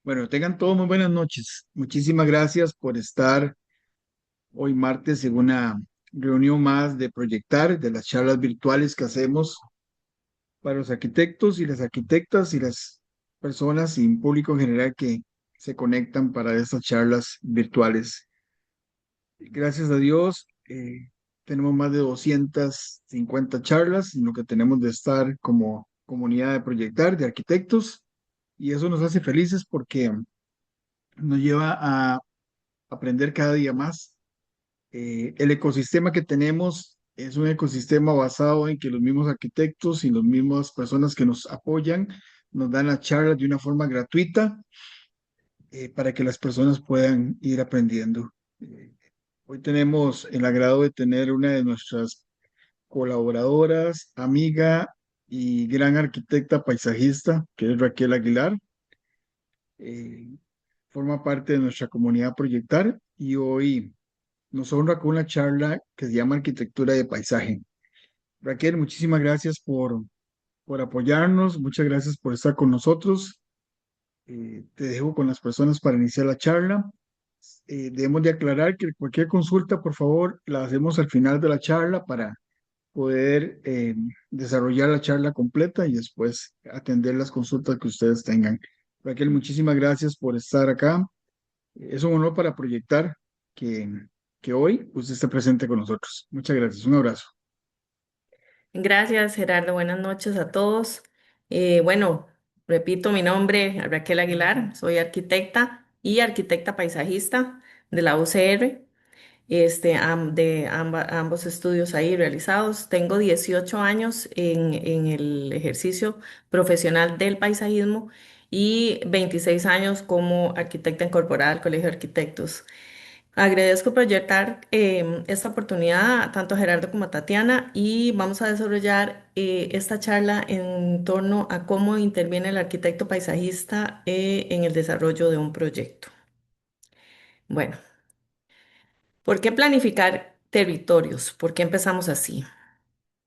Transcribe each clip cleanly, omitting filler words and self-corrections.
Bueno, tengan todos muy buenas noches. Muchísimas gracias por estar hoy martes en una reunión más de Proyectar, de las charlas virtuales que hacemos para los arquitectos y las arquitectas y las personas y público en general que se conectan para estas charlas virtuales. Gracias a Dios, tenemos más de 250 charlas en lo que tenemos de estar como comunidad de Proyectar, de arquitectos, y eso nos hace felices porque nos lleva a aprender cada día más. El ecosistema que tenemos es un ecosistema basado en que los mismos arquitectos y las mismas personas que nos apoyan nos dan las charlas de una forma gratuita para que las personas puedan ir aprendiendo. Eh, Hoy tenemos el agrado de tener una de nuestras colaboradoras, amiga y gran arquitecta paisajista, que es Raquel Aguilar. Eh, Forma parte de nuestra comunidad Proyectar y hoy nos honra con una charla que se llama Arquitectura de Paisaje. Raquel, muchísimas gracias por apoyarnos, muchas gracias por estar con nosotros. Te dejo con las personas para iniciar la charla. Debemos de aclarar que cualquier consulta, por favor, la hacemos al final de la charla para poder desarrollar la charla completa y después atender las consultas que ustedes tengan. Raquel, muchísimas gracias por estar acá. Es un honor para proyectar que, que hoy usted esté presente con nosotros. Muchas gracias. Un abrazo. Gracias, Gerardo. Buenas noches a todos. Bueno, repito mi nombre, Raquel Aguilar. Soy arquitecta y arquitecta paisajista de la UCR, ambos estudios ahí realizados. Tengo 18 años en el ejercicio profesional del paisajismo y 26 años como arquitecta incorporada al Colegio de Arquitectos. Agradezco proyectar esta oportunidad tanto a Gerardo como a Tatiana y vamos a desarrollar esta charla en torno a cómo interviene el arquitecto paisajista en el desarrollo de un proyecto. Bueno, ¿por qué planificar territorios? ¿Por qué empezamos así?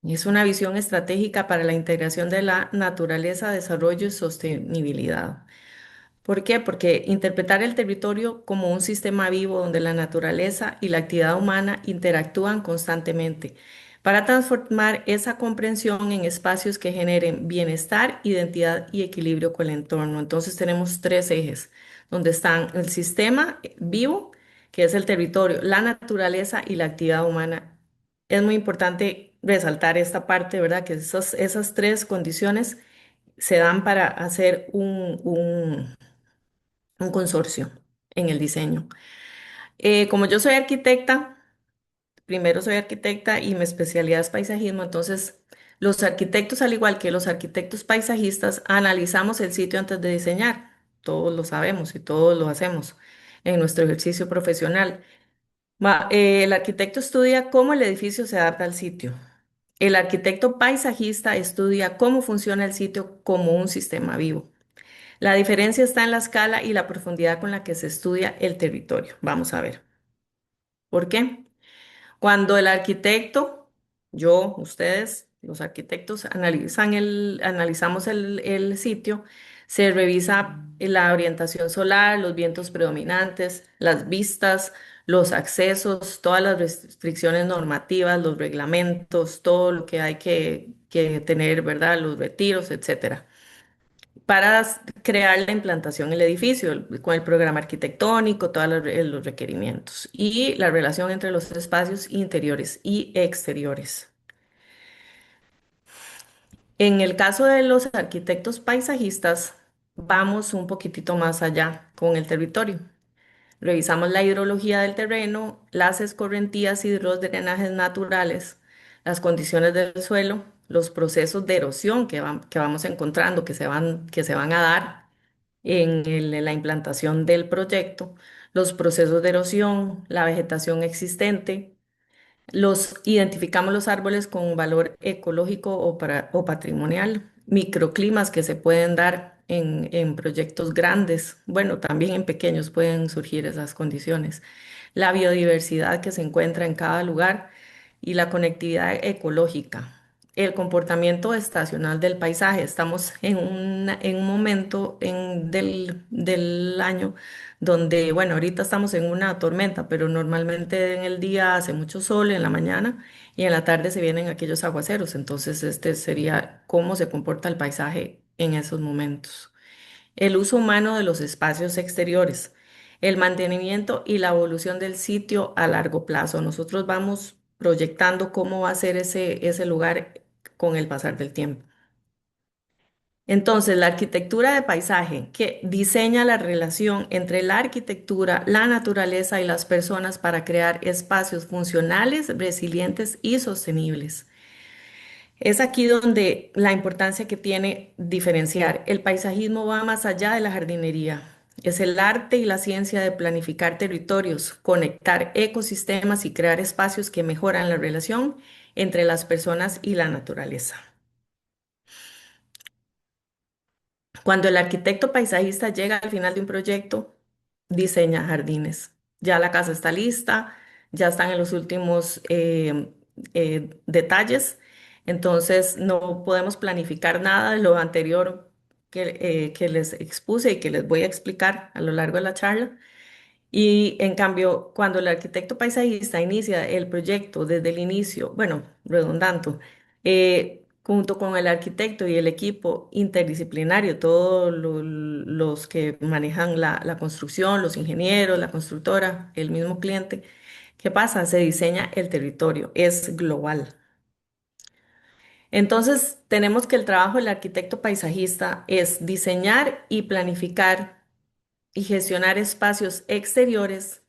Es una visión estratégica para la integración de la naturaleza, desarrollo y sostenibilidad. ¿Por qué? Porque interpretar el territorio como un sistema vivo donde la naturaleza y la actividad humana interactúan constantemente para transformar esa comprensión en espacios que generen bienestar, identidad y equilibrio con el entorno. Entonces tenemos tres ejes, donde están el sistema vivo, que es el territorio, la naturaleza y la actividad humana. Es muy importante resaltar esta parte, ¿verdad? Que esas tres condiciones se dan para hacer un consorcio en el diseño. Como yo soy arquitecta, primero soy arquitecta y mi especialidad es paisajismo, entonces los arquitectos, al igual que los arquitectos paisajistas, analizamos el sitio antes de diseñar. Todos lo sabemos y todos lo hacemos en nuestro ejercicio profesional. El arquitecto estudia cómo el edificio se adapta al sitio. El arquitecto paisajista estudia cómo funciona el sitio como un sistema vivo. La diferencia está en la escala y la profundidad con la que se estudia el territorio. Vamos a ver. ¿Por qué? Cuando el arquitecto, yo, ustedes, los arquitectos, analizamos el sitio, se revisa la orientación solar, los vientos predominantes, las vistas, los accesos, todas las restricciones normativas, los reglamentos, todo lo que hay que tener, ¿verdad? Los retiros, etcétera para crear la implantación del edificio, con el programa arquitectónico, todos los requerimientos y la relación entre los espacios interiores y exteriores. En el caso de los arquitectos paisajistas, vamos un poquitito más allá con el territorio. Revisamos la hidrología del terreno, las escorrentías y los drenajes naturales, las condiciones del suelo, los procesos de erosión que vamos encontrando, que se van a dar en la implantación del proyecto, los procesos de erosión, la vegetación existente, identificamos los árboles con valor ecológico o patrimonial, microclimas que se pueden dar en proyectos grandes, bueno, también en pequeños pueden surgir esas condiciones, la biodiversidad que se encuentra en cada lugar y la conectividad ecológica. el comportamiento estacional del paisaje. Estamos en un momento del año donde, bueno, ahorita estamos en una tormenta, pero normalmente en el día hace mucho sol en la mañana y en la tarde se vienen aquellos aguaceros. Entonces, este sería cómo se comporta el paisaje en esos momentos. El uso humano de los espacios exteriores, el mantenimiento y la evolución del sitio a largo plazo. Nosotros vamos proyectando cómo va a ser ese lugar con el pasar del tiempo. Entonces, la arquitectura de paisaje que diseña la relación entre la arquitectura, la naturaleza y las personas para crear espacios funcionales, resilientes y sostenibles. Es aquí donde la importancia que tiene diferenciar. El paisajismo va más allá de la jardinería. Es el arte y la ciencia de planificar territorios, conectar ecosistemas y crear espacios que mejoran la relación entre las personas y la naturaleza. Cuando el arquitecto paisajista llega al final de un proyecto, diseña jardines. Ya la casa está lista, ya están en los últimos detalles, entonces no podemos planificar nada de lo anterior que les expuse y que les voy a explicar a lo largo de la charla. Y en cambio, cuando el arquitecto paisajista inicia el proyecto desde el inicio, bueno, redundando, junto con el arquitecto y el equipo interdisciplinario, todos los que manejan la construcción, los ingenieros, la constructora, el mismo cliente, ¿qué pasa? Se diseña el territorio, es global. Entonces, tenemos que el trabajo del arquitecto paisajista es diseñar y planificar y gestionar espacios exteriores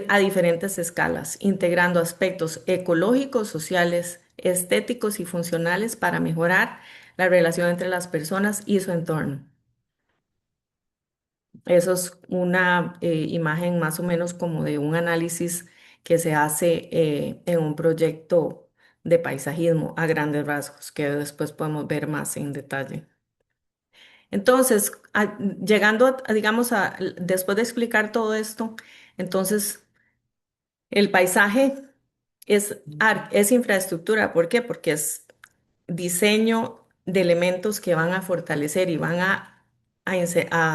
a diferentes escalas, integrando aspectos ecológicos, sociales, estéticos y funcionales para mejorar la relación entre las personas y su entorno. Eso es una imagen más o menos como de un análisis que se hace en un proyecto de paisajismo a grandes rasgos, que después podemos ver más en detalle. Entonces, llegando, digamos, después de explicar todo esto, entonces el paisaje es infraestructura. ¿Por qué? Porque es diseño de elementos que van a fortalecer y van a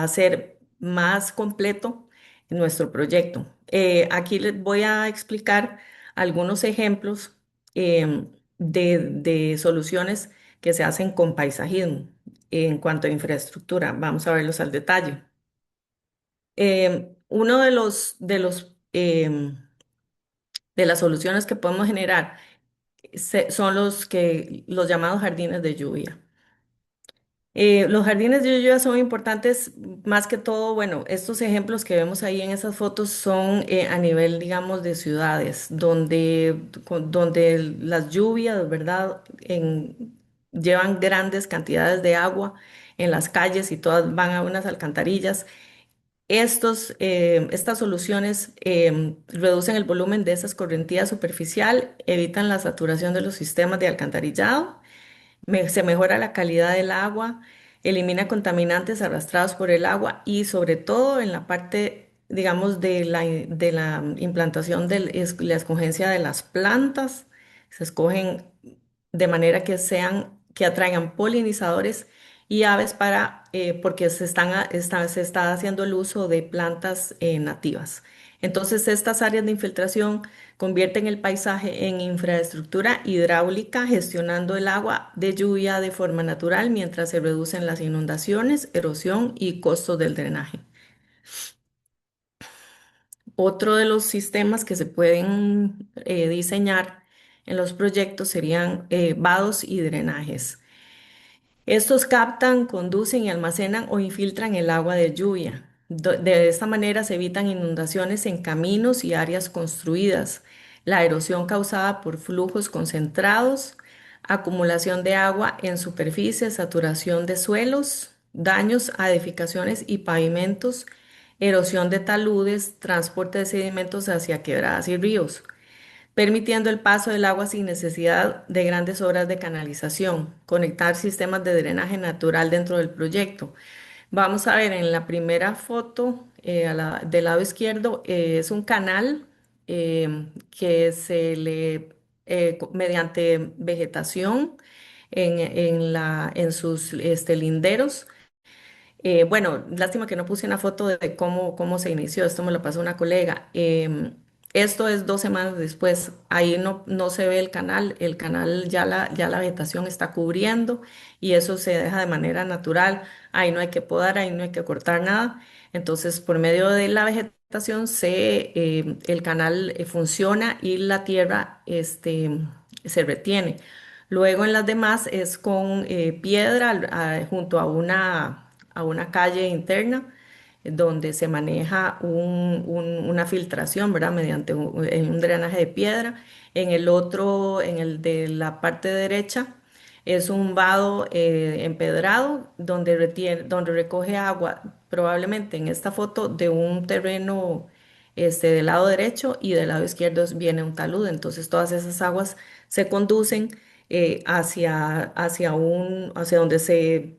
hacer más completo nuestro proyecto. Aquí les voy a explicar algunos ejemplos de soluciones que se hacen con paisajismo en cuanto a infraestructura. Vamos a verlos al detalle. Uno de las soluciones que podemos generar son los llamados jardines de lluvia. Los jardines de lluvia son importantes más que todo, bueno, estos ejemplos que vemos ahí en esas fotos son a nivel, digamos, de ciudades, donde las lluvias, ¿verdad? Llevan grandes cantidades de agua en las calles y todas van a unas alcantarillas. Estas soluciones reducen el volumen de esa escorrentía superficial, evitan la saturación de los sistemas de alcantarillado, se mejora la calidad del agua, elimina contaminantes arrastrados por el agua y sobre todo en la parte, digamos, de la implantación de la escogencia de las plantas, se escogen de manera que atraigan polinizadores y aves porque se está haciendo el uso de plantas nativas. Entonces, estas áreas de infiltración convierten el paisaje en infraestructura hidráulica, gestionando el agua de lluvia de forma natural mientras se reducen las inundaciones, erosión y costos del drenaje. Otro de los sistemas que se pueden diseñar en los proyectos serían vados y drenajes. Estos captan, conducen y almacenan o infiltran el agua de lluvia. De esta manera se evitan inundaciones en caminos y áreas construidas, la erosión causada por flujos concentrados, acumulación de agua en superficies, saturación de suelos, daños a edificaciones y pavimentos, erosión de taludes, transporte de sedimentos hacia quebradas y ríos, permitiendo el paso del agua sin necesidad de grandes obras de canalización, conectar sistemas de drenaje natural dentro del proyecto. Vamos a ver en la primera foto, del lado izquierdo, es un canal que mediante vegetación, en sus linderos. Bueno, lástima que no puse una foto de cómo se inició, esto me lo pasó una colega. Esto es 2 semanas después, ahí no se ve el canal ya la vegetación está cubriendo y eso se deja de manera natural, ahí no hay que podar, ahí no hay que cortar nada. Entonces, por medio de la vegetación el canal funciona y la tierra se retiene. Luego en las demás es con piedra junto a una calle interna donde se maneja una filtración, ¿verdad? Mediante un drenaje de piedra. En el otro, en el de la parte derecha, es un vado empedrado donde recoge agua, probablemente en esta foto, de un terreno del lado derecho y del lado izquierdo viene un talud. Entonces todas esas aguas se conducen hacia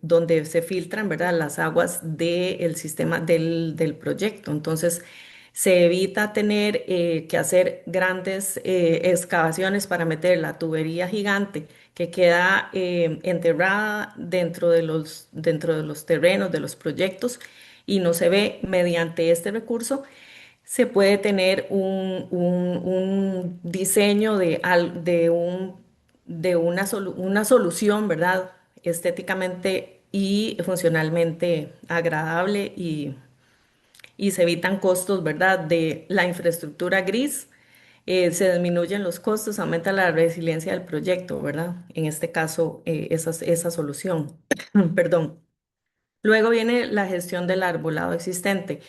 donde se filtran, ¿verdad? Las aguas del sistema del proyecto. Entonces, se evita tener que hacer grandes excavaciones para meter la tubería gigante que queda enterrada dentro de los terrenos, de los proyectos, y no se ve. Mediante este recurso se puede tener un diseño de una solución, ¿verdad? Estéticamente y funcionalmente agradable, y se evitan costos, ¿verdad? De la infraestructura gris, se disminuyen los costos, aumenta la resiliencia del proyecto, ¿verdad? En este caso, esa solución. Perdón. Luego viene la gestión del arbolado existente.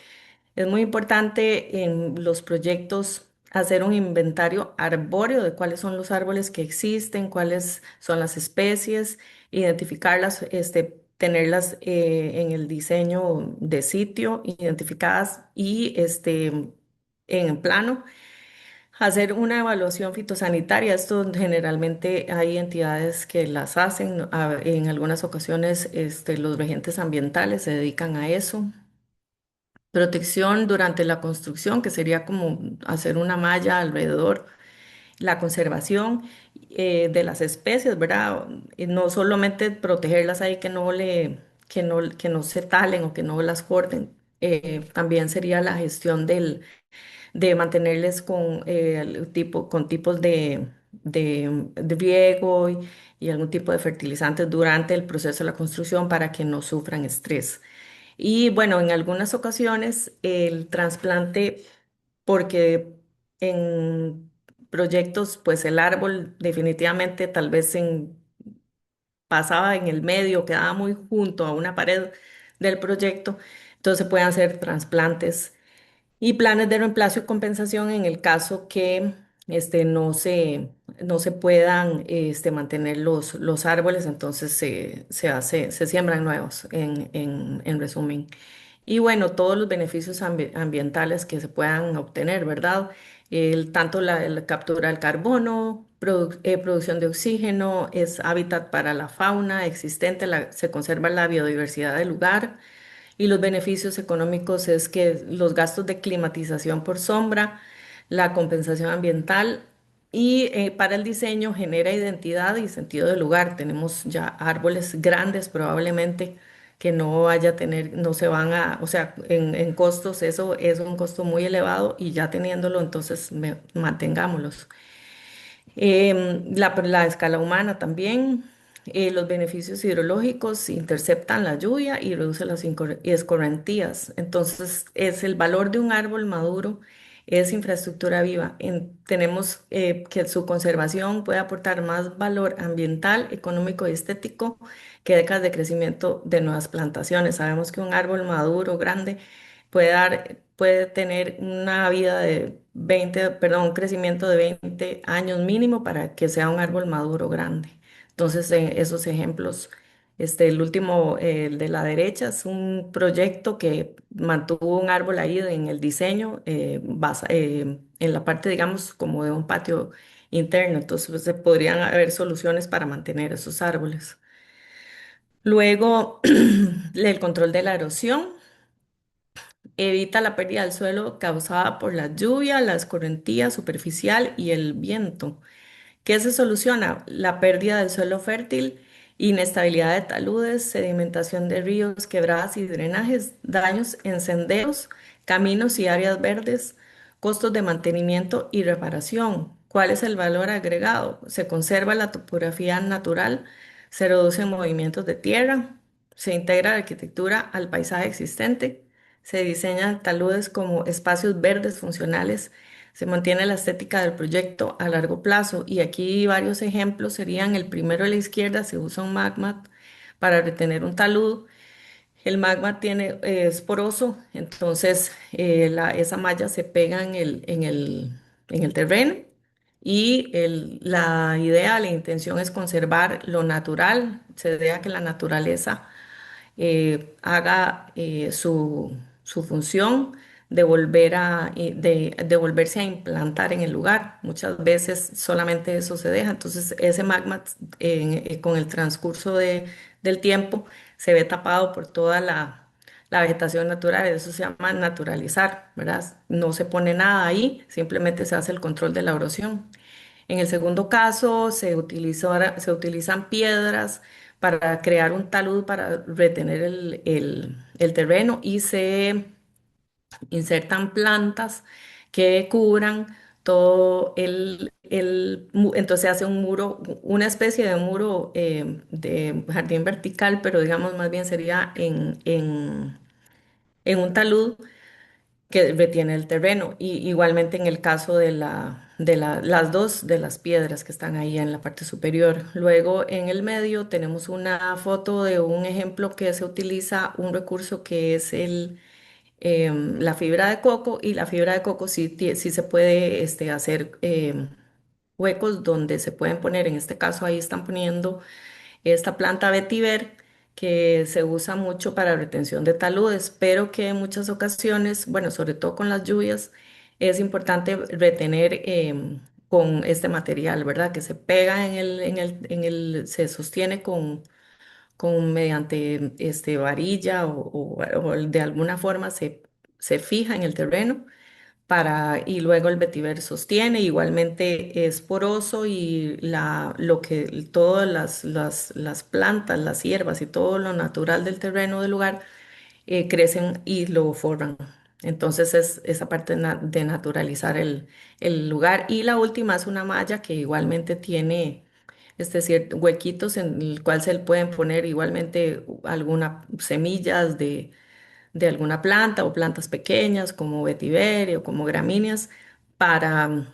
Es muy importante en los proyectos hacer un inventario arbóreo de cuáles son los árboles que existen, cuáles son las especies, identificarlas, tenerlas en el diseño de sitio, identificadas y en plano. Hacer una evaluación fitosanitaria. Esto generalmente hay entidades que las hacen. En algunas ocasiones los regentes ambientales se dedican a eso. Protección durante la construcción, que sería como hacer una malla alrededor, la conservación de las especies, ¿verdad? Y no solamente protegerlas ahí que no se talen o que no las corten. También sería la gestión de mantenerles con tipos de riego y algún tipo de fertilizantes durante el proceso de la construcción para que no sufran estrés. Y bueno, en algunas ocasiones el trasplante, porque en proyectos, pues el árbol definitivamente tal vez pasaba en el medio, quedaba muy junto a una pared del proyecto, entonces se pueden hacer trasplantes y planes de reemplazo y compensación en el caso que no se puedan mantener los árboles, entonces se siembran nuevos, en resumen. Y bueno, todos los beneficios ambientales que se puedan obtener, ¿verdad? Tanto la captura del carbono, producción de oxígeno, es hábitat para la fauna existente, se conserva la biodiversidad del lugar, y los beneficios económicos es que los gastos de climatización por sombra, la compensación ambiental, y para el diseño genera identidad y sentido del lugar. Tenemos ya árboles grandes probablemente que no vaya a tener, no se van a, o sea, en costos eso es un costo muy elevado, y ya teniéndolo entonces mantengámoslos. La escala humana también. Los beneficios hidrológicos interceptan la lluvia y reducen las escorrentías. Entonces, es el valor de un árbol maduro, es infraestructura viva. Tenemos que su conservación puede aportar más valor ambiental, económico y estético que décadas de crecimiento de nuevas plantaciones. Sabemos que un árbol maduro, grande, puede tener una vida de 20, perdón, un crecimiento de 20 años mínimo para que sea un árbol maduro grande. Entonces, esos ejemplos, el último, el de la derecha, es un proyecto que mantuvo un árbol ahí en el diseño, en la parte, digamos, como de un patio interno. Entonces, pues, se podrían haber soluciones para mantener esos árboles. Luego, el control de la erosión. Evita la pérdida del suelo causada por la lluvia, la escorrentía superficial y el viento. ¿Qué se soluciona? La pérdida del suelo fértil, inestabilidad de taludes, sedimentación de ríos, quebradas y drenajes, daños en senderos, caminos y áreas verdes, costos de mantenimiento y reparación. ¿Cuál es el valor agregado? Se conserva la topografía natural, se reducen movimientos de tierra, se integra la arquitectura al paisaje existente, se diseñan taludes como espacios verdes funcionales, se mantiene la estética del proyecto a largo plazo. Y aquí varios ejemplos serían: el primero a la izquierda, se usa un magma para retener un talud. El magma es poroso, entonces esa malla se pega en el terreno, y la idea, la intención es conservar lo natural. Se deja que la naturaleza haga su función de de volverse a implantar en el lugar. Muchas veces solamente eso se deja. Entonces ese magma, con el transcurso del tiempo, se ve tapado por toda la vegetación natural. Eso se llama naturalizar, ¿verdad? No se pone nada ahí, simplemente se hace el control de la erosión. En el segundo caso, se utilizan piedras para crear un talud para retener el terreno, y se insertan plantas que cubran todo entonces se hace un muro, una especie de muro de jardín vertical, pero digamos más bien sería en un talud que retiene el terreno. Y igualmente en el caso las dos de las piedras que están ahí en la parte superior. Luego en el medio tenemos una foto de un ejemplo que se utiliza un recurso que es la fibra de coco. Y la fibra de coco sí se puede hacer huecos donde se pueden poner. En este caso ahí están poniendo esta planta vetiver, que se usa mucho para retención de taludes, pero que en muchas ocasiones, bueno, sobre todo con las lluvias, es importante retener con este material, ¿verdad? Que se pega se sostiene mediante varilla, o de alguna forma se fija en el terreno, y luego el vetiver sostiene. Igualmente es poroso, y todas las plantas, las hierbas y todo lo natural del terreno del lugar crecen y lo forran. Entonces es esa parte de naturalizar el lugar. Y la última es una malla que igualmente tiene ciertos huequitos en el cual se le pueden poner igualmente algunas semillas de alguna planta, o plantas pequeñas como vetiver o como gramíneas, para,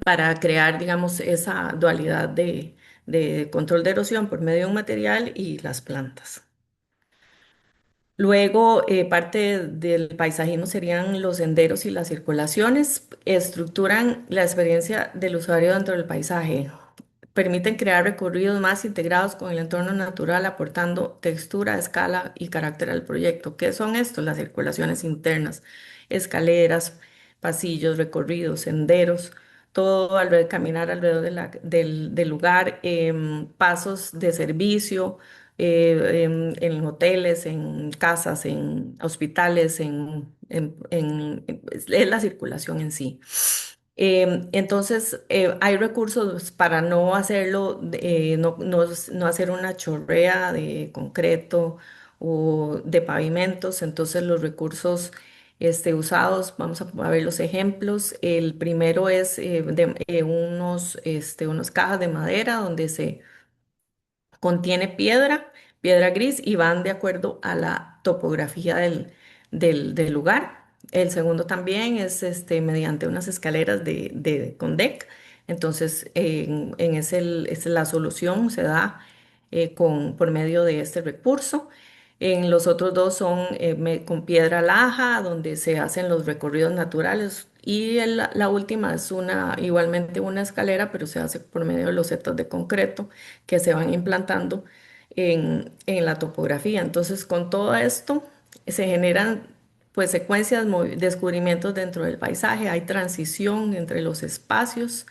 para crear, digamos, esa dualidad de control de erosión por medio de un material y las plantas. Luego, parte del paisajismo serían los senderos y las circulaciones. Estructuran la experiencia del usuario dentro del paisaje. Permiten crear recorridos más integrados con el entorno natural, aportando textura, escala y carácter al proyecto. ¿Qué son estos? Las circulaciones internas: escaleras, pasillos, recorridos, senderos, todo caminar alrededor del lugar, pasos de servicio, en hoteles, en casas, en hospitales, es la circulación en sí. Entonces, hay recursos para no hacerlo, no hacer una chorrea de concreto o de pavimentos. Entonces, los recursos usados, vamos a ver los ejemplos. El primero es unos cajas de madera donde se contiene piedra gris, y van de acuerdo a la topografía del lugar. El segundo también es mediante unas escaleras con deck. Entonces, la solución se da por medio de este recurso. En los otros dos son con piedra laja, donde se hacen los recorridos naturales. Y la última es igualmente una escalera, pero se hace por medio de losetas de concreto que se van implantando en la topografía. Entonces, con todo esto se generan pues secuencias, descubrimientos dentro del paisaje. Hay transición entre los espacios,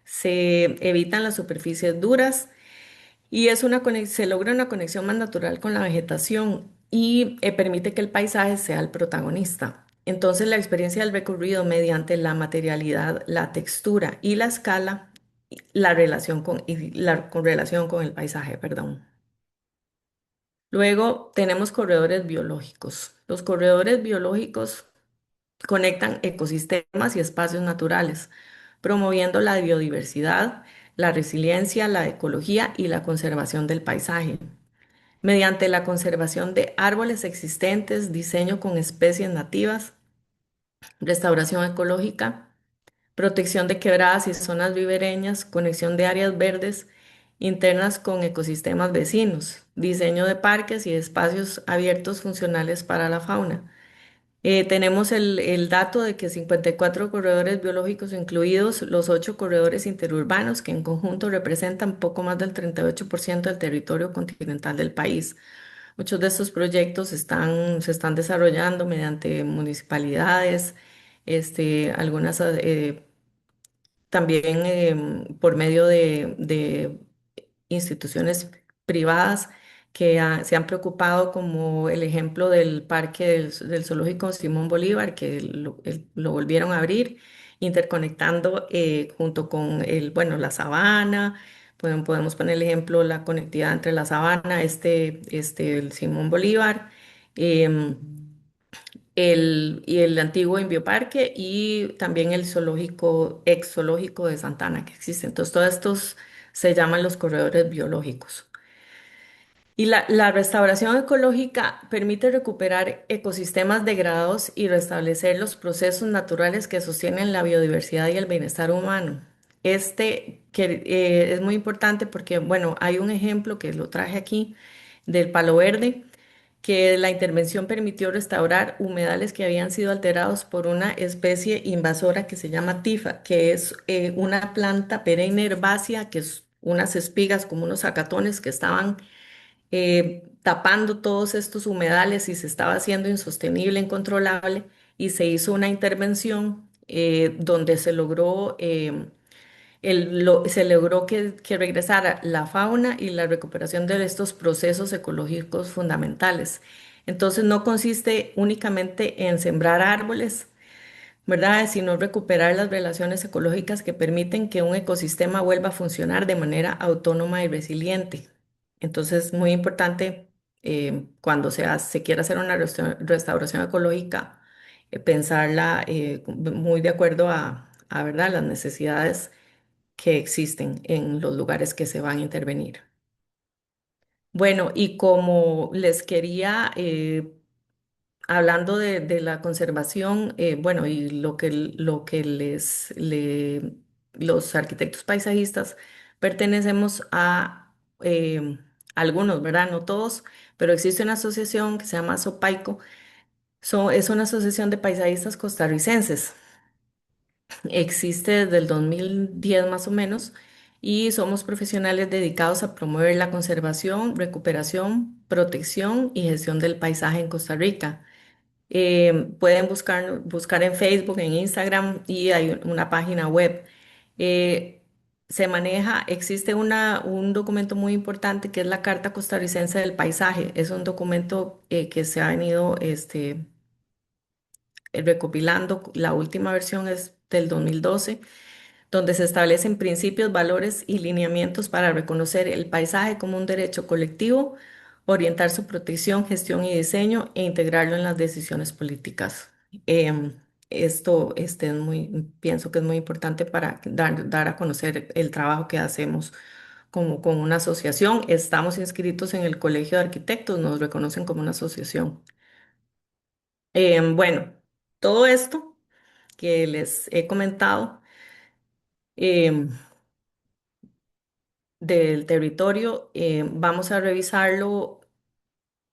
se evitan las superficies duras, y se logra una conexión más natural con la vegetación, y permite que el paisaje sea el protagonista. Entonces, la experiencia del recorrido mediante la materialidad, la textura y la escala la relación con relación con el paisaje, perdón. Luego tenemos corredores biológicos. Los corredores biológicos conectan ecosistemas y espacios naturales, promoviendo la biodiversidad, la resiliencia, la ecología y la conservación del paisaje. Mediante la conservación de árboles existentes, diseño con especies nativas, restauración ecológica, protección de quebradas y zonas ribereñas, conexión de áreas verdes internas con ecosistemas vecinos, diseño de parques y espacios abiertos funcionales para la fauna. Tenemos el dato de que 54 corredores biológicos, incluidos los 8 corredores interurbanos, que en conjunto representan poco más del 38% del territorio continental del país. Muchos de estos proyectos se están desarrollando mediante municipalidades, algunas también por medio de instituciones privadas que se han preocupado, como el ejemplo del parque del zoológico Simón Bolívar, que lo volvieron a abrir, interconectando junto con bueno, la sabana. Podemos poner el ejemplo, la conectividad entre la sabana, el Simón Bolívar. em, y el antiguo Bioparque y también el zoológico, ex zoológico de Santana que existe. Entonces, todos estos se llaman los corredores biológicos. Y la restauración ecológica permite recuperar ecosistemas degradados y restablecer los procesos naturales que sostienen la biodiversidad y el bienestar humano. Es muy importante porque, bueno, hay un ejemplo que lo traje aquí del Palo Verde, que la intervención permitió restaurar humedales que habían sido alterados por una especie invasora que se llama tifa, que es una planta perenne herbácea, que es unas espigas como unos acatones que estaban tapando todos estos humedales y se estaba haciendo insostenible, incontrolable, y se hizo una intervención donde se logró se logró que regresara la fauna y la recuperación de estos procesos ecológicos fundamentales. Entonces no consiste únicamente en sembrar árboles, ¿verdad? Sino recuperar las relaciones ecológicas que permiten que un ecosistema vuelva a funcionar de manera autónoma y resiliente. Entonces, muy importante cuando se quiera hacer una restauración ecológica, pensarla muy de acuerdo ¿verdad? Las necesidades que existen en los lugares que se van a intervenir. Bueno, y como les quería, hablando de la conservación, bueno, y lo que los arquitectos paisajistas pertenecemos a algunos, ¿verdad? No todos, pero existe una asociación que se llama SOPAICO. Es una asociación de paisajistas costarricenses. Existe desde el 2010 más o menos y somos profesionales dedicados a promover la conservación, recuperación, protección y gestión del paisaje en Costa Rica. Pueden buscar en Facebook, en Instagram y hay una página web. Eh, existe un documento muy importante que es la Carta Costarricense del Paisaje. Es un documento que se ha venido recopilando. La última versión es del 2012, donde se establecen principios, valores y lineamientos para reconocer el paisaje como un derecho colectivo, orientar su protección, gestión y diseño e integrarlo en las decisiones políticas. Em, pienso que es muy importante para dar a conocer el trabajo que hacemos como con una asociación. Estamos inscritos en el Colegio de Arquitectos, nos reconocen como una asociación. Bueno, todo esto que les he comentado, em, del territorio. Vamos a revisarlo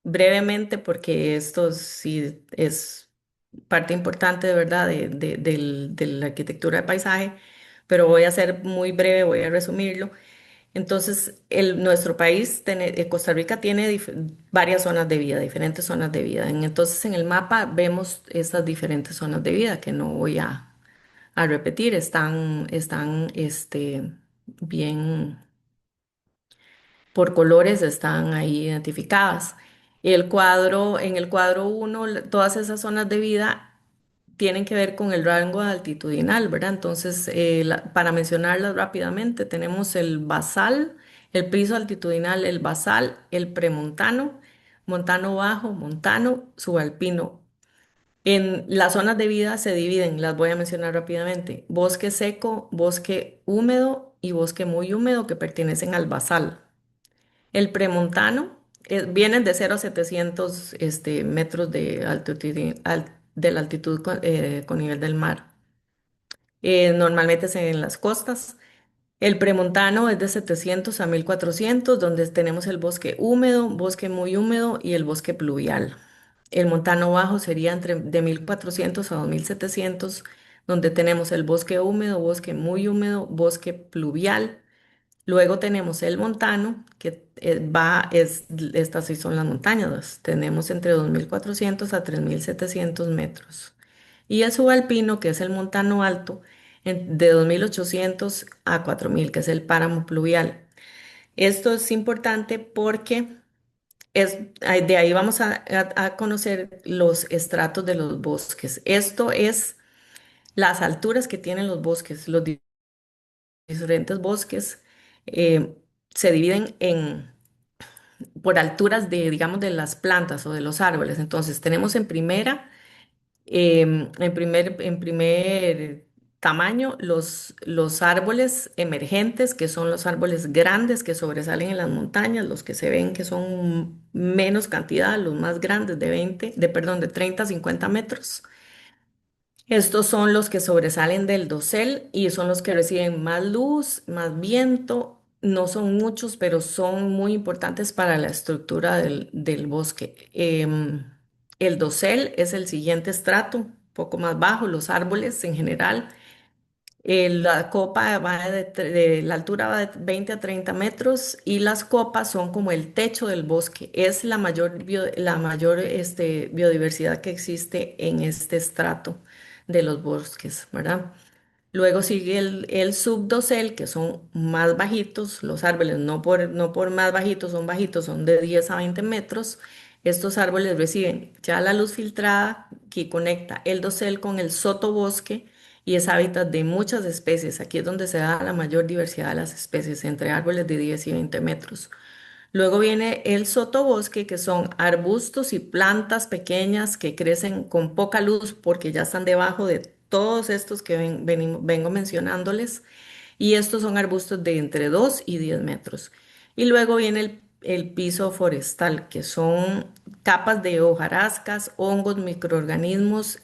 brevemente porque esto sí es parte importante de verdad de la arquitectura de paisaje, pero voy a ser muy breve, voy a resumirlo. Entonces, nuestro país, Costa Rica, tiene varias zonas de vida, diferentes zonas de vida. Entonces, en el mapa vemos estas diferentes zonas de vida que no voy a repetir, están bien por colores están ahí identificadas. En el cuadro uno, todas esas zonas de vida tienen que ver con el rango altitudinal, ¿verdad? Entonces, para mencionarlas rápidamente, tenemos el basal, el piso altitudinal, el basal, el premontano, montano bajo, montano, subalpino. En las zonas de vida se dividen, las voy a mencionar rápidamente: bosque seco, bosque húmedo y bosque muy húmedo, que pertenecen al basal. El premontano, vienen de 0 a 700 metros de altitud, de la altitud con nivel del mar. Normalmente es en las costas. El premontano es de 700 a 1400, donde tenemos el bosque húmedo, bosque muy húmedo y el bosque pluvial. El montano bajo sería de 1400 a 2700, donde tenemos el bosque húmedo, bosque muy húmedo, bosque pluvial. Luego tenemos el montano, que estas sí son las montañas. Tenemos entre 2400 a 3700 metros. Y el subalpino, que es el montano alto, de 2800 a 4000, que es el páramo pluvial. Esto es importante porque de ahí vamos a conocer los estratos de los bosques. Esto es las alturas que tienen los bosques. Los diferentes bosques eh, se dividen por alturas de, digamos, de las plantas o de los árboles. Entonces, tenemos en primera, en primer tamaño, los árboles emergentes, que son los árboles grandes que sobresalen en las montañas, los que se ven que son menos cantidad, los más grandes de 30 a 50 metros. Estos son los que sobresalen del dosel y son los que reciben más luz, más viento. No son muchos, pero son muy importantes para la estructura del bosque. El dosel es el siguiente estrato, poco más bajo, los árboles en general. La copa va la altura va de 20 a 30 metros y las copas son como el techo del bosque. Es la mayor biodiversidad que existe en este estrato de los bosques, ¿verdad? Luego sigue el subdosel, que son más bajitos, los árboles no por más bajitos, son bajitos, son de 10 a 20 metros. Estos árboles reciben ya la luz filtrada que conecta el dosel con el sotobosque y es hábitat de muchas especies. Aquí es donde se da la mayor diversidad de las especies, entre árboles de 10 y 20 metros. Luego viene el sotobosque, que son arbustos y plantas pequeñas que crecen con poca luz porque ya están debajo de todos estos que vengo mencionándoles. Y estos son arbustos de entre 2 y 10 metros. Y luego viene el piso forestal, que son capas de hojarascas, hongos, microorganismos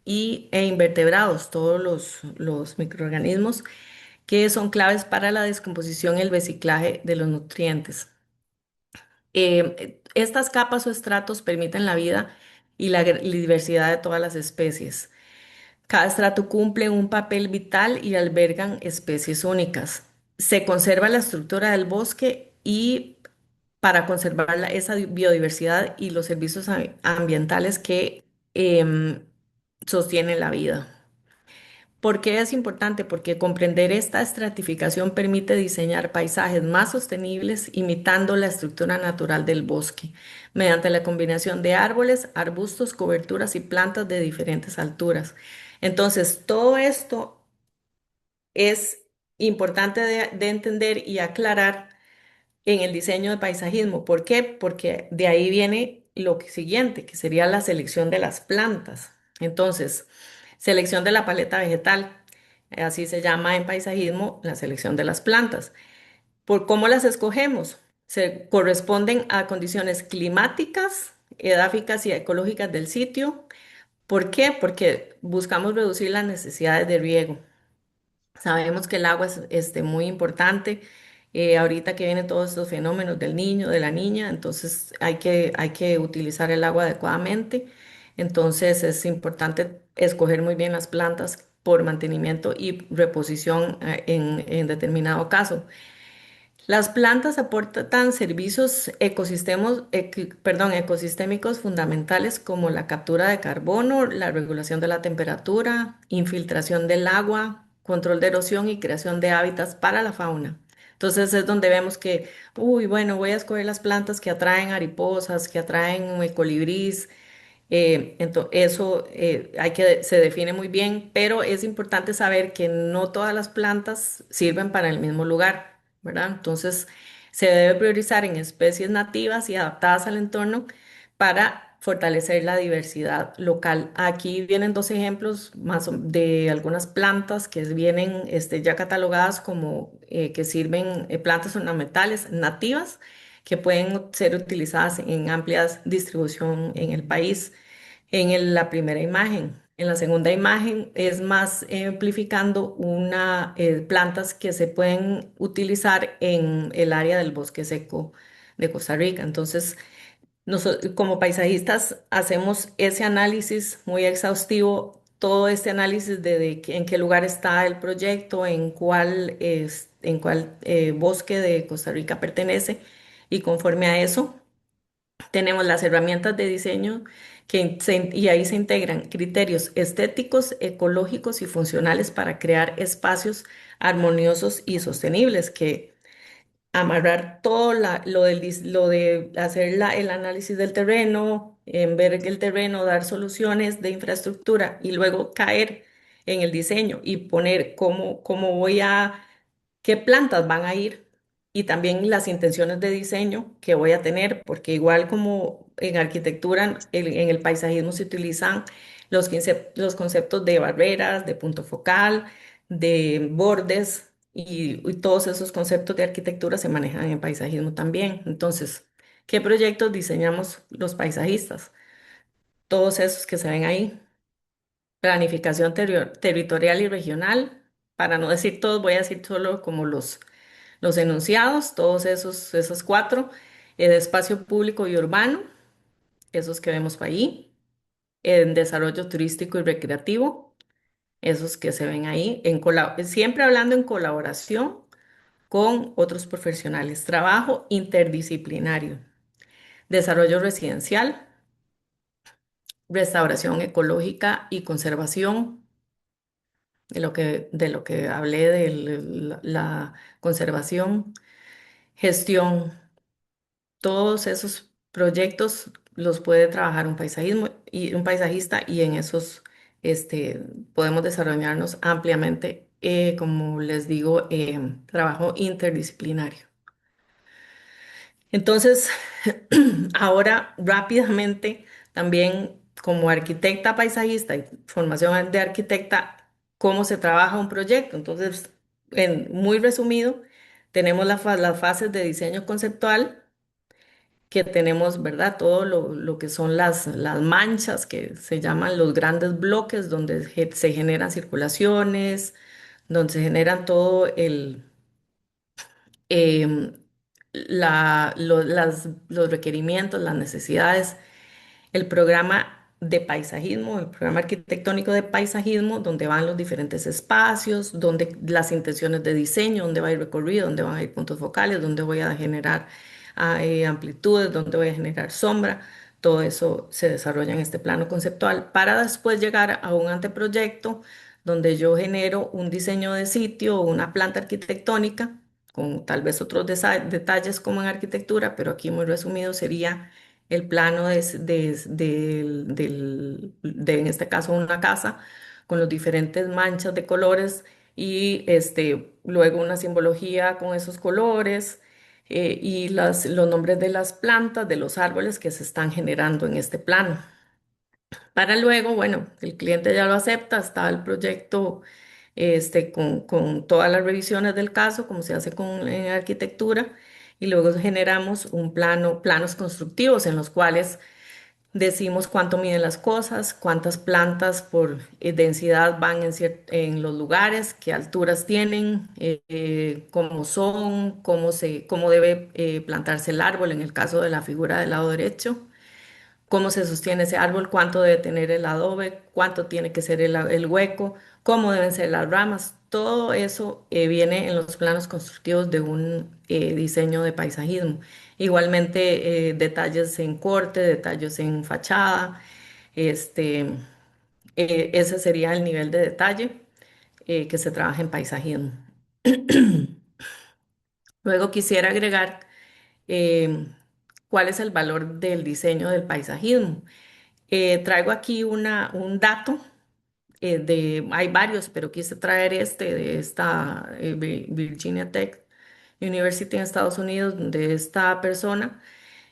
e invertebrados, todos los microorganismos que son claves para la descomposición y el reciclaje de los nutrientes. Estas capas o estratos permiten la vida y la diversidad de todas las especies. Cada estrato cumple un papel vital y albergan especies únicas. Se conserva la estructura del bosque y para conservar esa biodiversidad y los servicios ambientales que em, sostienen la vida. ¿Por qué es importante? Porque comprender esta estratificación permite diseñar paisajes más sostenibles imitando la estructura natural del bosque, mediante la combinación de árboles, arbustos, coberturas y plantas de diferentes alturas. Entonces, todo esto es importante de entender y aclarar en el diseño de paisajismo. ¿Por qué? Porque de ahí viene siguiente, que sería la selección de las plantas. Entonces, selección de la paleta vegetal. Así se llama en paisajismo la selección de las plantas. ¿Por cómo las escogemos? Se corresponden a condiciones climáticas, edáficas y ecológicas del sitio. ¿Por qué? Porque buscamos reducir las necesidades de riego. Sabemos que el agua es muy importante. Ahorita que vienen todos estos fenómenos del niño, de la niña, entonces hay que utilizar el agua adecuadamente. Entonces es importante escoger muy bien las plantas por mantenimiento y reposición en determinado caso. Las plantas aportan servicios ecosistémicos fundamentales como la captura de carbono, la regulación de la temperatura, infiltración del agua, control de erosión y creación de hábitats para la fauna. Entonces es donde vemos que, uy, bueno, voy a escoger las plantas que atraen mariposas, que atraen colibrís, Eso se define muy bien, pero es importante saber que no todas las plantas sirven para el mismo lugar, ¿verdad? Entonces, se debe priorizar en especies nativas y adaptadas al entorno para fortalecer la diversidad local. Aquí vienen dos ejemplos de algunas plantas que vienen ya catalogadas como que sirven plantas ornamentales nativas que pueden ser utilizadas en amplia distribución en el país la primera imagen. En la segunda imagen es más amplificando plantas que se pueden utilizar en el área del bosque seco de Costa Rica. Entonces, nosotros como paisajistas hacemos ese análisis muy exhaustivo, todo este análisis en qué lugar está el proyecto, en cuál bosque de Costa Rica pertenece y conforme a eso tenemos las herramientas de diseño y ahí se integran criterios estéticos, ecológicos y funcionales para crear espacios armoniosos y sostenibles que amarrar todo lo de hacer el análisis del terreno, en ver el terreno, dar soluciones de infraestructura y luego caer en el diseño y poner cómo voy a qué plantas van a ir y también las intenciones de diseño que voy a tener, porque igual como en arquitectura, en el paisajismo se utilizan los conceptos de barreras, de punto focal, de bordes y todos esos conceptos de arquitectura se manejan en paisajismo también. Entonces, ¿qué proyectos diseñamos los paisajistas? Todos esos que se ven ahí. Planificación territorial y regional. Para no decir todos, voy a decir solo como los enunciados, esos cuatro, de espacio público y urbano, esos que vemos ahí, en desarrollo turístico y recreativo, esos que se ven ahí, siempre hablando en colaboración con otros profesionales, trabajo interdisciplinario, desarrollo residencial, restauración ecológica y conservación, de lo que hablé de la conservación, gestión. Todos esos proyectos los puede trabajar un paisajista y en esos podemos desarrollarnos ampliamente, como les digo, trabajo interdisciplinario. Entonces, ahora rápidamente, también como arquitecta paisajista y formación de arquitecta, ¿cómo se trabaja un proyecto? Entonces, muy resumido, tenemos las fases de diseño conceptual que tenemos, ¿verdad? Todo lo que son las manchas, que se llaman los grandes bloques, donde se generan circulaciones, donde se generan todo em, los requerimientos, las necesidades, el programa de paisajismo, el programa arquitectónico de paisajismo, donde van los diferentes espacios, donde las intenciones de diseño, dónde va a ir recorrido, dónde van a ir puntos focales, dónde voy a generar amplitudes, dónde voy a generar sombra. Todo eso se desarrolla en este plano conceptual para después llegar a un anteproyecto donde yo genero un diseño de sitio o una planta arquitectónica con tal vez otros detalles como en arquitectura, pero aquí muy resumido sería el plano en este caso, una casa con los diferentes manchas de colores y luego una simbología con esos colores y los nombres de las plantas, de los árboles que se están generando en este plano. Para luego, bueno, el cliente ya lo acepta, está el proyecto con todas las revisiones del caso, como se hace en arquitectura, y luego generamos planos constructivos en los cuales decimos cuánto miden las cosas, cuántas plantas por densidad van en los lugares, qué alturas tienen, cómo son, cómo debe plantarse el árbol en el caso de la figura del lado derecho, cómo se sostiene ese árbol, cuánto debe tener el adobe, cuánto tiene que ser el hueco, cómo deben ser las ramas. Todo eso viene en los planos constructivos de un diseño de paisajismo. Igualmente, detalles en corte, detalles en fachada. Este, Ese sería el nivel de detalle que se trabaja en paisajismo. Luego quisiera agregar eh, cuál es el valor del diseño del paisajismo. Traigo aquí un dato hay varios, pero quise traer este de esta Virginia Tech University en Estados Unidos, donde esta persona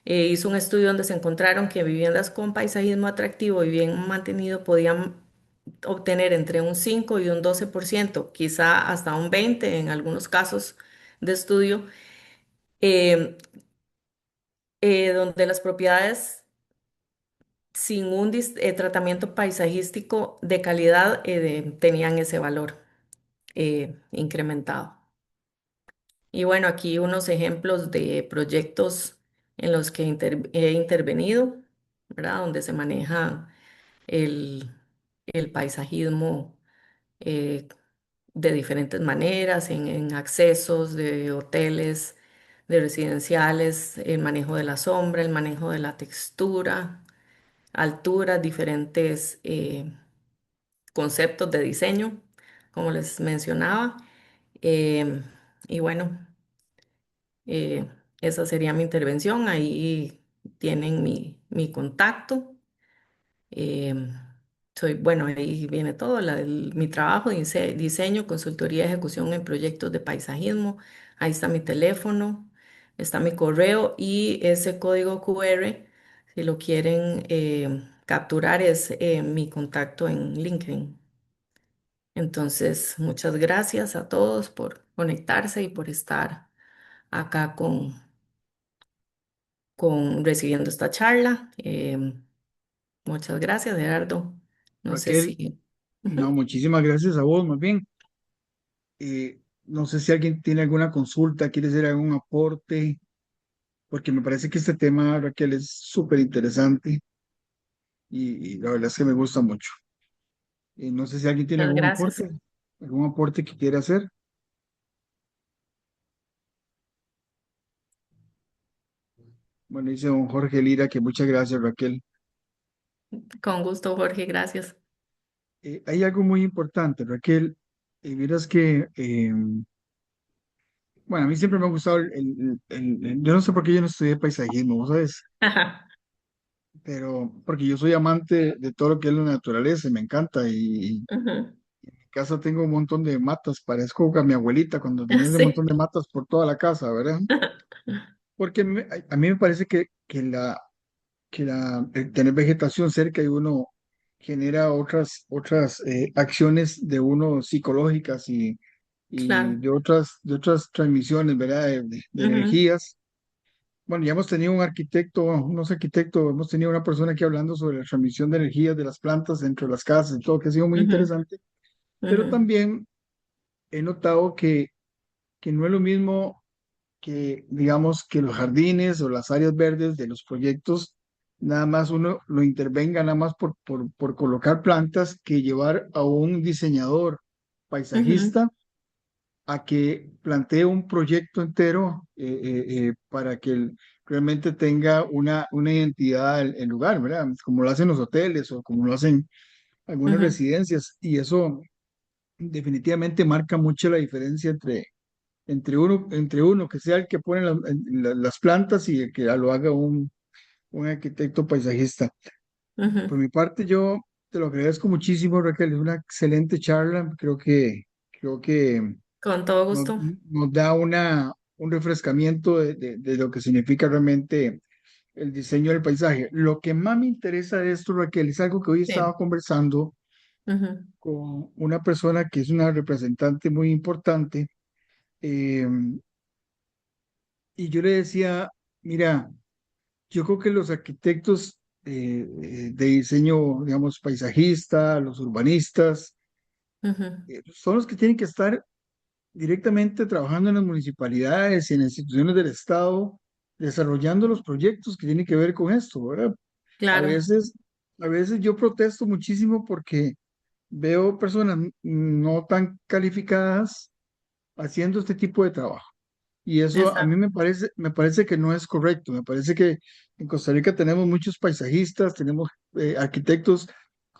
hizo un estudio donde se encontraron que viviendas con paisajismo atractivo y bien mantenido podían obtener entre un 5 y un 12%, quizá hasta un 20% en algunos casos de estudio, eh, donde las propiedades sin un tratamiento paisajístico de calidad tenían ese valor incrementado. Y bueno, aquí unos ejemplos de proyectos en los que he intervenido, ¿verdad? Donde se maneja el, el paisajismo eh, de diferentes maneras, en accesos de hoteles, de residenciales, el manejo de la sombra, el manejo de la textura, altura, diferentes conceptos de diseño, como les mencionaba. Em, y bueno. Eh, Esa sería mi intervención. Ahí tienen mi contacto. Em, bueno, ahí viene todo, mi trabajo, diseño, consultoría, ejecución en proyectos de paisajismo. Ahí está mi teléfono, está mi correo y ese código QR, si lo quieren capturar, es mi contacto en LinkedIn. Entonces, muchas gracias a todos por conectarse y por estar acá recibiendo esta charla. Muchas gracias, Gerardo. No sé Raquel, si... no, Ujú. muchísimas gracias a vos, más bien. No sé si alguien tiene alguna consulta, quiere hacer algún aporte, porque me parece que este tema, Raquel, es súper interesante y la verdad es que me gusta mucho. No sé si alguien tiene Muchas gracias. algún aporte que quiera hacer. Bueno, dice don Jorge Lira que muchas gracias, Raquel. Con gusto, Jorge, gracias. Hay algo muy importante, Raquel. Vieras que, bueno, a mí siempre me ha gustado yo no sé por qué yo no estudié paisajismo, ¿vos sabes? Ajá. Pero porque yo soy amante de todo lo que es la naturaleza, y me encanta. Y Ujú. en mi casa tengo un montón de matas, parezco a mi abuelita cuando tenía ese Sí, montón de matas por toda la casa, ¿verdad? Porque a mí me parece el tener vegetación cerca de uno genera otras acciones de uno psicológicas y claro. de otras transmisiones, ¿verdad? De Ujú, energías. Bueno, ya hemos tenido un arquitecto, unos arquitectos, hemos tenido una persona aquí hablando sobre la transmisión de energías de las plantas dentro de las casas y todo, que ha sido muy ujú, interesante, pero ujú, también he notado que no es lo mismo que, digamos, que los jardines o las áreas verdes de los proyectos, nada más uno lo intervenga nada más por colocar plantas, que llevar a un diseñador ujú, paisajista a que plantee un proyecto entero para que realmente tenga una identidad el lugar, ¿verdad? Como lo hacen los hoteles o como lo hacen algunas ujú, residencias. Y eso definitivamente marca mucho la diferencia entre uno que sea el que pone las plantas y el que lo haga un arquitecto paisajista. Por ujú. mi parte, yo te lo agradezco muchísimo, Raquel. Es una excelente charla. Creo que Con todo nos, gusto. nos da un refrescamiento de lo que significa realmente el diseño del paisaje. Lo que más me interesa de esto, Raquel, es algo que hoy estaba Sí. conversando Ujú, con una persona que es una representante muy importante, eh, y yo le decía, mira, yo creo que los arquitectos de diseño, digamos, paisajista, los urbanistas, ujú, son los que tienen que estar directamente trabajando en las municipalidades y en las instituciones del Estado, desarrollando los proyectos que tienen que ver con esto, ¿verdad? A claro. veces, a veces yo protesto muchísimo porque veo personas no tan calificadas haciendo este tipo de trabajo. Y eso a mí Exacto. me parece que no es correcto. Me parece que en Costa Rica tenemos muchos paisajistas, tenemos arquitectos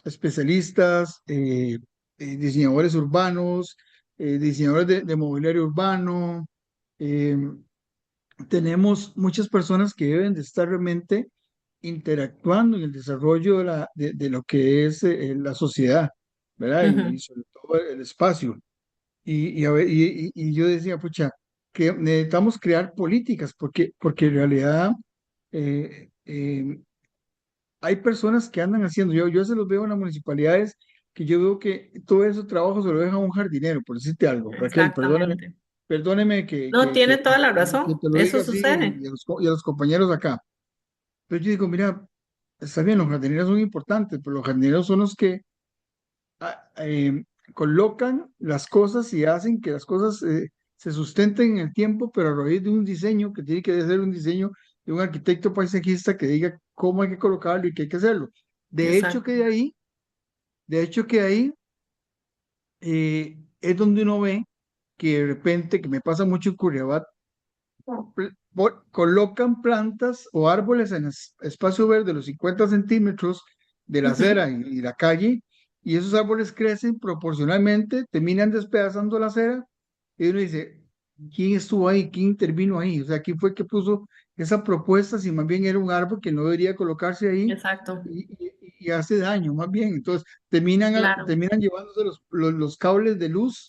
especialistas, diseñadores urbanos, diseñadores de mobiliario urbano. eh, Tenemos muchas personas que deben de estar realmente interactuando en el desarrollo de lo que es la sociedad, ¿verdad? Y Ujú. sobre todo el espacio. Y yo decía, pucha, que necesitamos crear políticas, porque en realidad eh, hay personas que andan haciendo, yo se los veo en las municipalidades, que yo veo que todo ese trabajo se lo deja a un jardinero, por decirte algo. Raquel, Exactamente. perdóneme No, tiene toda la que razón. te lo Eso diga así sucede. y a los compañeros acá. Pero yo digo, mira, está bien, los jardineros son importantes, pero los jardineros son los que ah, colocan las cosas y hacen que las cosas se sustenten en el tiempo, pero a raíz de un diseño que tiene que ser un diseño de un arquitecto paisajista que diga cómo hay que colocarlo y qué hay que hacerlo. De hecho que Exacto. de ahí, de hecho que ahí es donde uno ve que de repente, que me pasa mucho en Curriabat, colocan plantas o árboles en espacio verde, los 50 centímetros de la Ujú. acera y la calle, y esos árboles crecen proporcionalmente, terminan despedazando la acera, y uno dice, ¿quién estuvo ahí? ¿Quién intervino ahí? O sea, ¿quién fue que puso esa propuesta si más bien era un árbol que no debería colocarse ahí Exacto. y hace daño, más bien? Entonces, Claro. terminan llevándose los cables de luz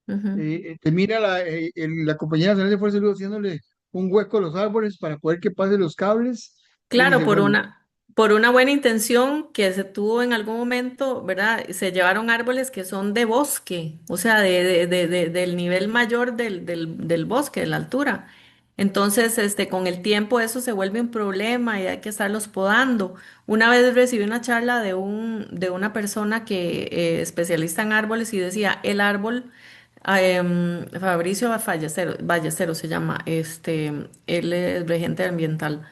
Ujú. te mira la Compañía Nacional de Fuerza de Luz haciéndole un hueco a los árboles para poder que pasen los cables. Y uno Claro, dice, bueno, por una buena intención que se tuvo en algún momento, ¿verdad? Se llevaron árboles que son de bosque, o sea, del nivel mayor del bosque, de la altura. Entonces, con el tiempo eso se vuelve un problema y hay que estarlos podando. Una vez recibí una charla de una persona que especialista en árboles y decía, el árbol, Fabricio Ballesteros se llama, él es regente ambiental,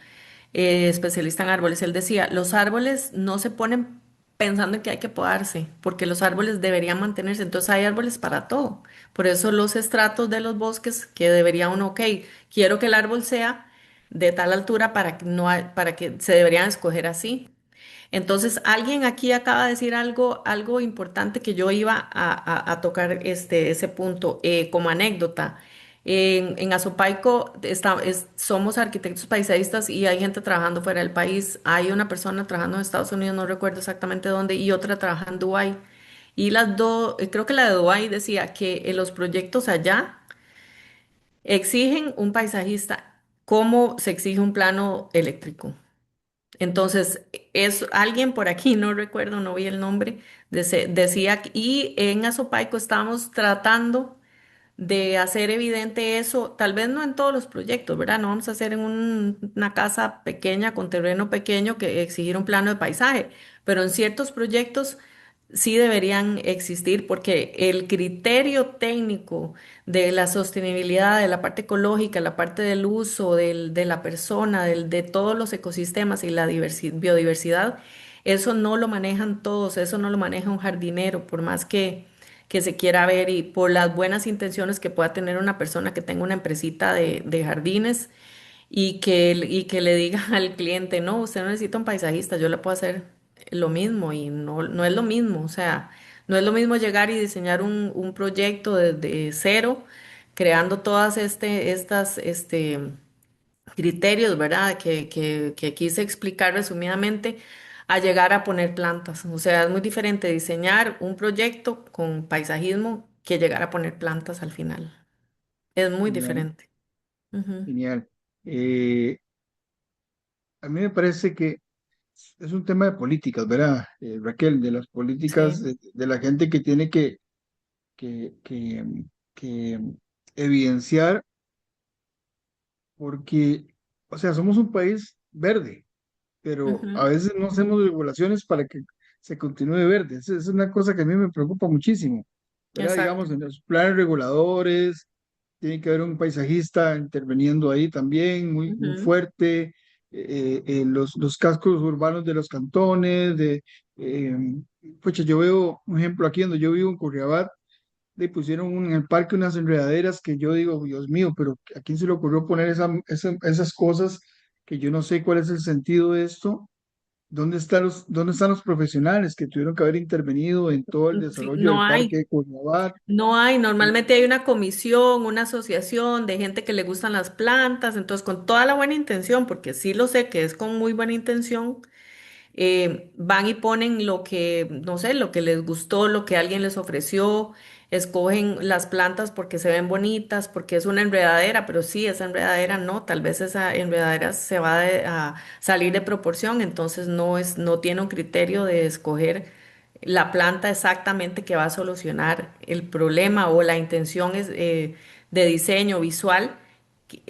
especialista en árboles. Él decía, los árboles no se ponen pensando en que hay que podarse, porque los árboles deberían mantenerse. Entonces hay árboles para todo. Por eso los estratos de los bosques que debería uno, ok, quiero que el árbol sea de tal altura para que no para que se deberían escoger así. Entonces, alguien aquí acaba de decir algo importante que yo iba a tocar ese punto como anécdota. En Azopaico somos arquitectos paisajistas y hay gente trabajando fuera del país. Hay una persona trabajando en Estados Unidos, no recuerdo exactamente dónde, y otra trabaja en Dubái. Y las dos, creo que la de Dubái decía que los proyectos allá exigen un paisajista como se exige un plano eléctrico. Entonces, es alguien por aquí, no recuerdo, no vi el nombre, decía, y en Azopaico estábamos tratando de hacer evidente eso, tal vez no en todos los proyectos, ¿verdad? No vamos a hacer en una casa pequeña con terreno pequeño que exigir un plano de paisaje, pero en ciertos proyectos sí deberían existir porque el criterio técnico de la sostenibilidad, de la parte ecológica, la parte del uso de la persona, de todos los ecosistemas y la biodiversidad, eso no lo manejan todos, eso no lo maneja un jardinero, por más que se quiera ver y por las buenas intenciones que pueda tener una persona que tenga una empresita de jardines y que le diga al cliente, no, usted no necesita un paisajista, yo le puedo hacer lo mismo y no es lo mismo, o sea, no es lo mismo llegar y diseñar un proyecto desde cero, creando todas estas criterios, ¿verdad? Que quise explicar resumidamente, a llegar a poner plantas. O sea, es muy diferente diseñar un proyecto con paisajismo que llegar a poner plantas al final. Es muy genial, diferente. Ujú. genial. Eh, a mí me parece que es un tema de políticas, ¿verdad, Raquel? De las políticas Sí. de la gente que tiene que, que, que evidenciar, porque, o sea, somos un país verde, pero a Ujú. veces no hacemos regulaciones para que se continúe verde. Esa es una cosa que a mí me preocupa muchísimo, ¿verdad? Exacto. Digamos, en los planes reguladores, tiene que haber un paisajista interviniendo ahí también, muy Ujú. fuerte, los cascos urbanos de los cantones, eh, pucha, yo veo un ejemplo aquí donde yo vivo en Curriabat, le pusieron en el parque unas enredaderas que yo digo, Dios mío, pero ¿a quién se le ocurrió poner esas cosas que yo no sé cuál es el sentido de esto? dónde están los profesionales que tuvieron que haber intervenido en todo el Sí, desarrollo no del parque hay. de Curriabat? No hay, normalmente hay una comisión, una asociación de gente que le gustan las plantas, entonces con toda la buena intención, porque sí lo sé que es con muy buena intención, van y ponen lo que, no sé, lo que les gustó, lo que alguien les ofreció, escogen las plantas porque se ven bonitas, porque es una enredadera, pero sí, esa enredadera no, tal vez esa enredadera se va a salir de proporción, entonces no tiene un criterio de escoger la planta exactamente que va a solucionar el problema o la intención es, de diseño visual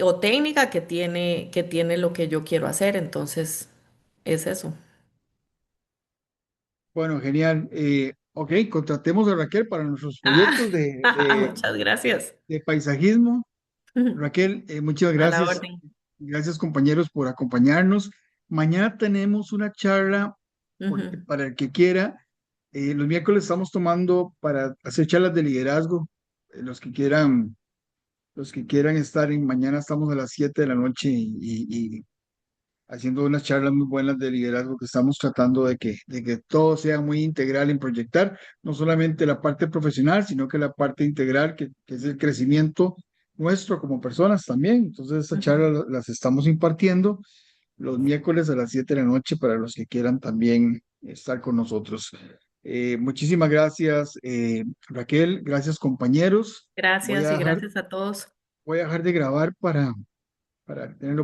o técnica que tiene lo que yo quiero hacer, entonces es eso. Bueno, genial. Ok, contratemos a Raquel para nuestros Ah, proyectos muchas gracias. de paisajismo. Raquel, muchas A la gracias. orden. Gracias, compañeros, por acompañarnos. Mañana tenemos una charla Ujú, para el que quiera. Los miércoles estamos tomando para hacer charlas de liderazgo. Los que quieran estar mañana estamos a las 7 de la noche y haciendo unas charlas muy buenas de liderazgo que estamos tratando de que todo sea muy integral en proyectar, no solamente la parte profesional, sino que la parte integral, que es el crecimiento nuestro como personas también. Entonces, estas ujú. charlas las estamos impartiendo los miércoles a las 7 de la noche para los que quieran también estar con nosotros. Muchísimas gracias, Raquel. Gracias, compañeros. Gracias y gracias a todos. Voy a dejar de grabar para tenerlo